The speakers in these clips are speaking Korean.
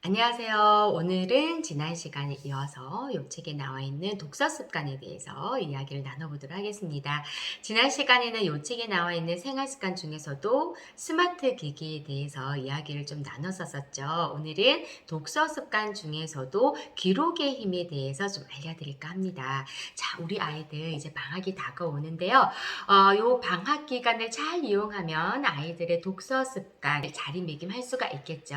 안녕하세요. 오늘은 지난 시간에 이어서 이 책에 나와 있는 독서 습관에 대해서 이야기를 나눠보도록 하겠습니다. 지난 시간에는 이 책에 나와 있는 생활 습관 중에서도 스마트 기기에 대해서 이야기를 좀 나눴었죠. 오늘은 독서 습관 중에서도 기록의 힘에 대해서 좀 알려드릴까 합니다. 자, 우리 아이들 이제 방학이 다가오는데요. 요 방학 기간을 잘 이용하면 아이들의 독서 습관 자리매김할 수가 있겠죠.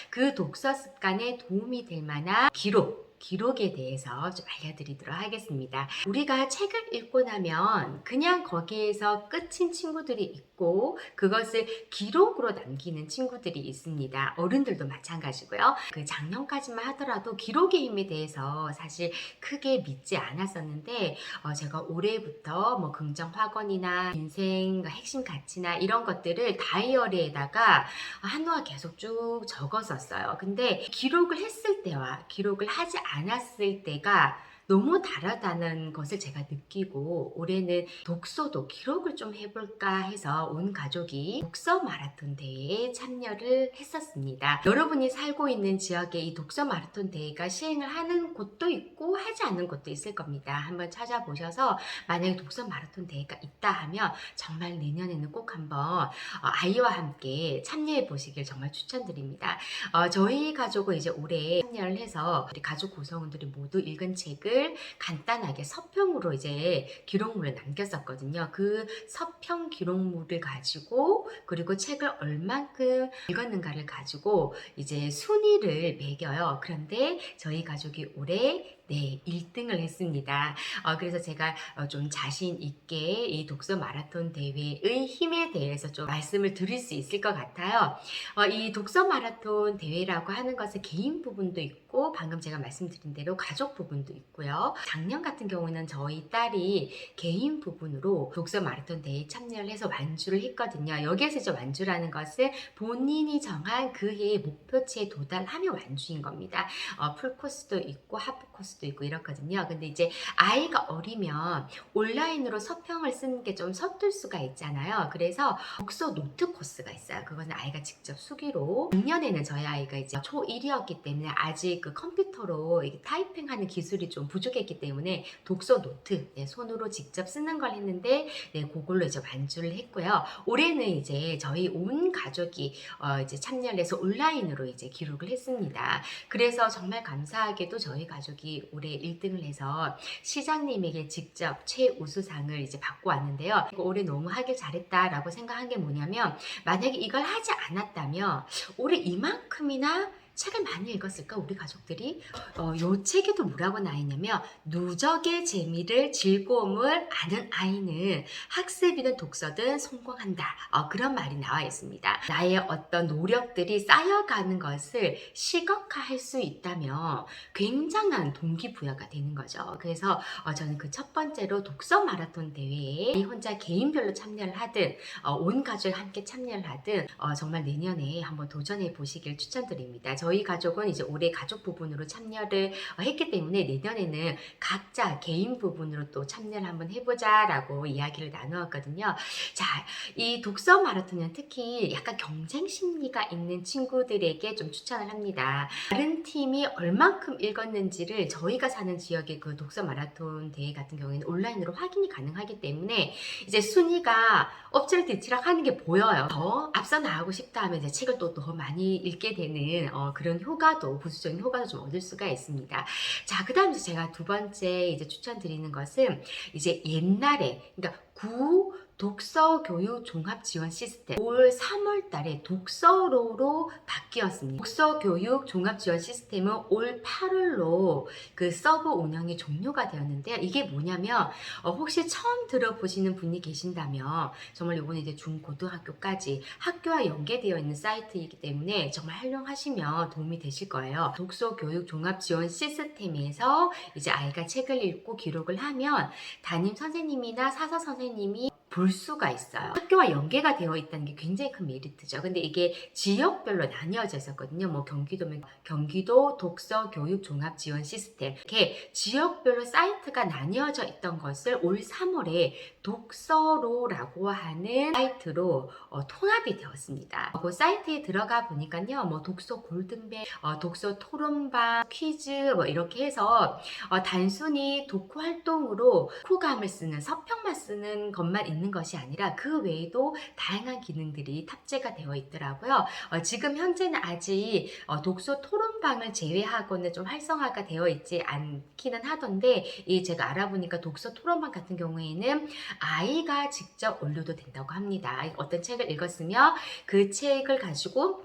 그 독서 습관에 도움이 될 만한 기록에 대해서 좀 알려드리도록 하겠습니다. 우리가 책을 읽고 나면 그냥 거기에서 끝인 친구들이 있고 그것을 기록으로 남기는 친구들이 있습니다. 어른들도 마찬가지고요. 그 작년까지만 하더라도 기록의 힘에 대해서 사실 크게 믿지 않았었는데 제가 올해부터 뭐 긍정 확언이나 인생 핵심 가치나 이런 것들을 다이어리에다가 한동안 계속 쭉 적었었어요. 근데 기록을 했을 때와 기록을 하지 않았을 때가 너무 다르다는 것을 제가 느끼고 올해는 독서도 기록을 좀 해볼까 해서 온 가족이 독서 마라톤 대회에 참여를 했었습니다. 여러분이 살고 있는 지역에 이 독서 마라톤 대회가 시행을 하는 곳도 있고 하지 않는 곳도 있을 겁니다. 한번 찾아보셔서 만약에 독서 마라톤 대회가 있다 하면 정말 내년에는 꼭 한번 아이와 함께 참여해 보시길 정말 추천드립니다. 저희 가족은 이제 올해 참여를 해서 우리 가족 구성원들이 모두 읽은 책을 간단하게 서평으로 이제 기록물을 남겼었거든요. 그 서평 기록물을 가지고 그리고 책을 얼만큼 읽었는가를 가지고 이제 순위를 매겨요. 그런데 저희 가족이 올해 1등을 했습니다. 그래서 제가 좀 자신 있게 이 독서 마라톤 대회의 힘에 대해서 좀 말씀을 드릴 수 있을 것 같아요. 이 독서 마라톤 대회라고 하는 것은 개인 부분도 있고 방금 제가 말씀드린 대로 가족 부분도 있고요. 작년 같은 경우는 저희 딸이 개인 부분으로 독서 마라톤 대회에 참여를 해서 완주를 했거든요. 여기에서 이제 완주라는 것은 본인이 정한 그 해의 목표치에 도달하면 완주인 겁니다. 풀코스도 있고 하프코스도 있고 이렇거든요. 근데 이제 아이가 어리면 온라인으로 서평을 쓰는 게 좀 서툴 수가 있잖아요. 그래서 독서 노트 코스가 있어요. 그거는 아이가 직접 수기로 작년에는 저희 아이가 이제 초1이었기 때문에 아직 그 컴퓨터로 타이핑하는 기술이 좀 부족했기 때문에 독서 노트 손으로 직접 쓰는 걸 했는데 그걸로 이제 완주를 했고요. 올해는 이제 저희 온 가족이 이제 참여를 해서 온라인으로 이제 기록을 했습니다. 그래서 정말 감사하게도 저희 가족이 올해 1등을 해서 시장님에게 직접 최우수상을 이제 받고 왔는데요. 올해 너무 하길 잘했다라고 생각한 게 뭐냐면 만약에 이걸 하지 않았다면 올해 이만큼이나 책을 많이 읽었을까 우리 가족들이? 요 책에도 뭐라고 나와 있냐면 누적의 재미를 즐거움을 아는 아이는 학습이든 독서든 성공한다. 그런 말이 나와 있습니다. 나의 어떤 노력들이 쌓여가는 것을 시각화할 수 있다면 굉장한 동기부여가 되는 거죠. 그래서 저는 그 첫 번째로 독서 마라톤 대회에 혼자 개인별로 참여를 하든 온 가족이 함께 참여를 하든 정말 내년에 한번 도전해 보시길 추천드립니다. 저희 가족은 이제 올해 가족 부분으로 참여를 했기 때문에 내년에는 각자 개인 부분으로 또 참여를 한번 해보자라고 이야기를 나누었거든요. 자, 이 독서 마라톤은 특히 약간 경쟁 심리가 있는 친구들에게 좀 추천을 합니다. 다른 팀이 얼만큼 읽었는지를 저희가 사는 지역의 그 독서 마라톤 대회 같은 경우에는 온라인으로 확인이 가능하기 때문에 이제 순위가 엎치락뒤치락 하는 게 보여요. 더 앞서 나가고 싶다 하면 이제 책을 또 더 많이 읽게 되는 그런 효과도, 부수적인 효과도 좀 얻을 수가 있습니다. 자, 그 다음에 제가 두 번째 이제 추천드리는 것은 이제 옛날에, 그러니까 독서 교육 종합 지원 시스템 올 3월 달에 독서로로 바뀌었습니다. 독서 교육 종합 지원 시스템은 올 8월로 그 서버 운영이 종료가 되었는데요. 이게 뭐냐면 혹시 처음 들어보시는 분이 계신다면 정말 이거는 이제 중고등학교까지 학교와 연계되어 있는 사이트이기 때문에 정말 활용하시면 도움이 되실 거예요. 독서 교육 종합 지원 시스템에서 이제 아이가 책을 읽고 기록을 하면 담임 선생님이나 사서 선생님이 볼 수가 있어요. 학교와 연계가 되어 있다는 게 굉장히 큰 메리트죠. 근데 이게 지역별로 나뉘어져 있었거든요. 뭐 경기도면 경기도 독서 교육 종합 지원 시스템, 이렇게 지역별로 사이트가 나뉘어져 있던 것을 올 3월에 독서로라고 하는 사이트로 통합이 되었습니다. 그 사이트에 들어가 보니까요, 뭐 독서 골든벨, 독서 토론방, 퀴즈 뭐 이렇게 해서 단순히 독후 활동으로 후감을 쓰는 서평만 쓰는 것만 있는 것이 아니라 그 외에도 다양한 기능들이 탑재가 되어 있더라고요. 지금 현재는 아직 독서 토론방을 제외하고는 좀 활성화가 되어 있지 않기는 하던데, 이 제가 알아보니까 독서 토론방 같은 경우에는 아이가 직접 올려도 된다고 합니다. 어떤 책을 읽었으면 그 책을 가지고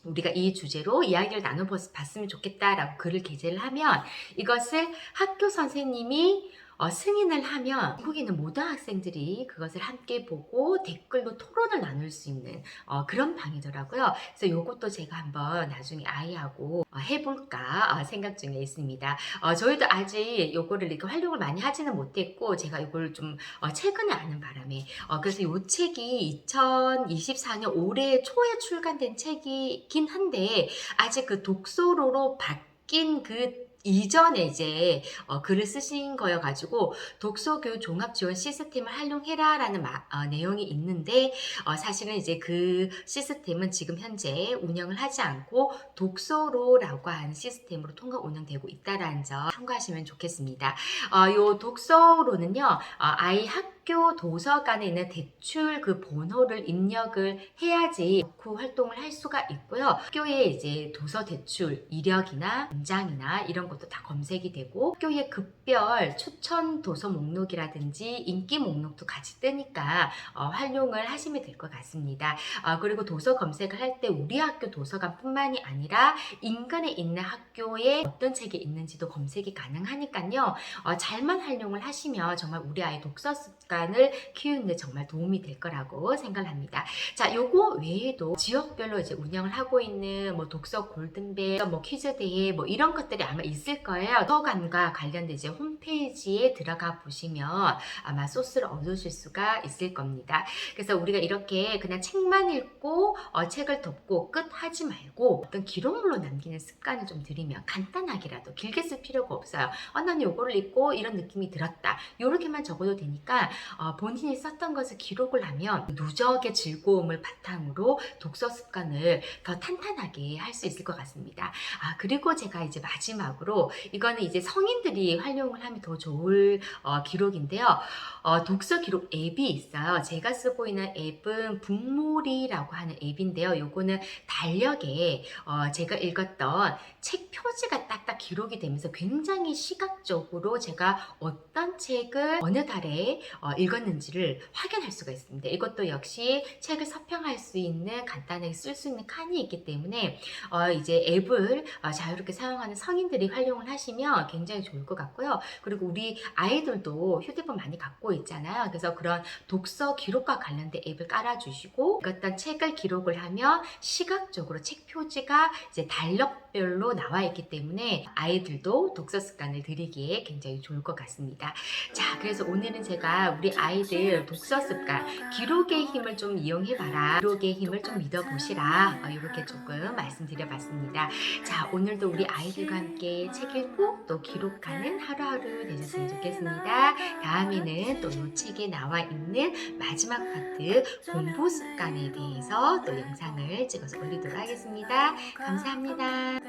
우리가 이 주제로 이야기를 나눠봤으면 좋겠다라고 글을 게재를 하면 이것을 학교 선생님이 승인을 하면 거기는 모든 학생들이 그것을 함께 보고 댓글로 토론을 나눌 수 있는 그런 방이더라고요. 그래서 이것도 제가 한번 나중에 아이하고 해볼까 생각 중에 있습니다. 저희도 아직 이거를 이렇게 활용을 많이 하지는 못했고, 제가 이걸 좀 최근에 아는 바람에 그래서 이 책이 2024년 올해 초에 출간된 책이긴 한데 아직 그 독서로로 바뀐 그 이전에 이제 글을 쓰신 거여 가지고 독서교육 종합지원 시스템을 활용해라 라는 내용이 있는데, 사실은 이제 그 시스템은 지금 현재 운영을 하지 않고 독서로라고 하는 시스템으로 통합 운영되고 있다라는 점 참고하시면 좋겠습니다. 요 독서로는요, 아이 학교 도서관에 있는 대출 그 번호를 입력을 해야지 그 활동을 할 수가 있고요. 학교에 이제 도서 대출 이력이나 문장이나 이런 것도 다 검색이 되고, 학교의 급별 추천 도서 목록이라든지 인기 목록도 같이 뜨니까 활용을 하시면 될 것 같습니다. 그리고 도서 검색을 할 때 우리 학교 도서관뿐만이 아니라 인근에 있는 학교에 어떤 책이 있는지도 검색이 가능하니까요. 잘만 활용을 하시면 정말 우리 아이 독서 습관을 키우는데 정말 도움이 될 거라고 생각을 합니다. 자, 요거 외에도 지역별로 이제 운영을 하고 있는 뭐 독서 골든벨, 뭐 퀴즈 대회 뭐 이런 것들이 아마 있을 거예요. 도서관과 관련된 이제 홈페이지에 들어가 보시면 아마 소스를 얻으실 수가 있을 겁니다. 그래서 우리가 이렇게 그냥 책만 읽고 책을 덮고 끝 하지 말고 어떤 기록물로 남기는 습관을 좀 들이면, 간단하게라도 길게 쓸 필요가 없어요. 나는 요거를 읽고 이런 느낌이 들었다, 요렇게만 적어도 되니까 본인이 썼던 것을 기록을 하면 누적의 즐거움을 바탕으로 독서 습관을 더 탄탄하게 할 수 있을 것 같습니다. 그리고 제가 이제 마지막으로, 이거는 이제 성인들이 활용을 하면 더 좋을 기록인데요. 독서 기록 앱이 있어요. 제가 쓰고 있는 앱은 북몰이라고 하는 앱인데요. 요거는 달력에 제가 읽었던 책 표지가 딱딱 기록이 되면서 굉장히 시각적으로 제가 어떤 책을 어느 달에 읽었는지를 확인할 수가 있습니다. 이것도 역시 책을 서평할 수 있는, 간단하게 쓸 수 있는 칸이 있기 때문에 이제 앱을 자유롭게 사용하는 성인들이 활용을 하시면 굉장히 좋을 것 같고요. 그리고 우리 아이들도 휴대폰 많이 갖고 있잖아요. 그래서 그런 독서 기록과 관련된 앱을 깔아주시고 읽었던 책을 기록을 하면 시각적으로 책 표지가 이제 달력별로 나와 있기 때문에 아이들도 독서 습관을 들이기에 굉장히 좋을 것 같습니다. 자, 그래서 오늘은 제가 우리 아이들 독서 습관, 기록의 힘을 좀 이용해봐라, 기록의 힘을 좀 믿어보시라, 이렇게 조금 말씀드려봤습니다. 자, 오늘도 우리 아이들과 함께 책 읽고 또 기록하는 하루하루 되셨으면 좋겠습니다. 다음에는 또 이 책에 나와 있는 마지막 파트 공부 습관에 대해서 또 영상을 찍어서 올리도록 하겠습니다. 감사합니다.